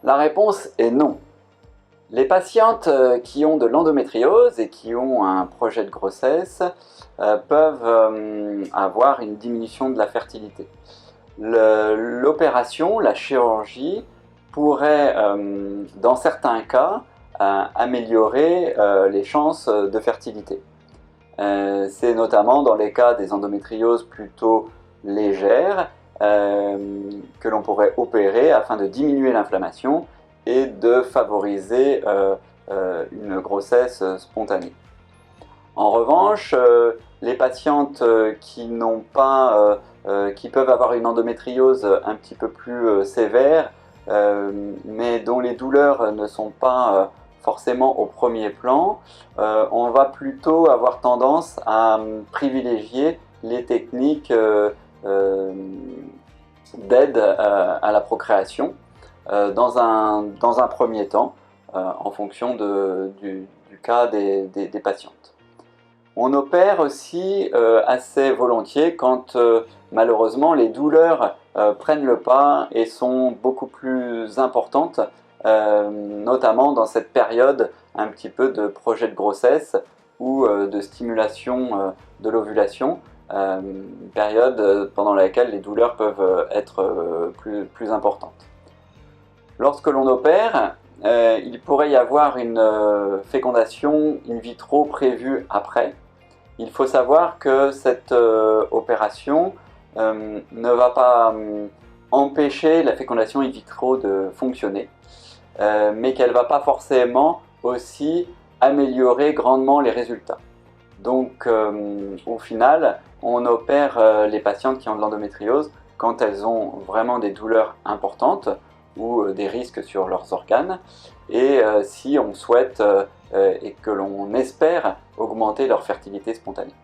La réponse est non. Les patientes qui ont de l'endométriose et qui ont un projet de grossesse peuvent avoir une diminution de la fertilité. L'opération, la chirurgie, pourrait, dans certains cas, améliorer les chances de fertilité. C'est notamment dans les cas des endométrioses plutôt légères que l'on pourrait opérer afin de diminuer l'inflammation et de favoriser une grossesse spontanée. En revanche, les patientes qui peuvent avoir une endométriose un petit peu plus sévère, mais dont les douleurs ne sont pas forcément au premier plan, on va plutôt avoir tendance à privilégier les techniques d'aide à la procréation dans un premier temps, en fonction du cas des patientes. On opère aussi assez volontiers quand malheureusement les douleurs prennent le pas et sont beaucoup plus importantes, notamment dans cette période un petit peu de projet de grossesse ou de stimulation de l'ovulation, période pendant laquelle les douleurs peuvent être plus importantes. Lorsque l'on opère, il pourrait y avoir une fécondation in vitro prévue après. Il faut savoir que cette opération ne va pas empêcher la fécondation in vitro de fonctionner, mais qu'elle ne va pas forcément aussi améliorer grandement les résultats. Donc au final, on opère les patientes qui ont de l'endométriose quand elles ont vraiment des douleurs importantes ou des risques sur leurs organes, et si on souhaite et que l'on espère augmenter leur fertilité spontanée.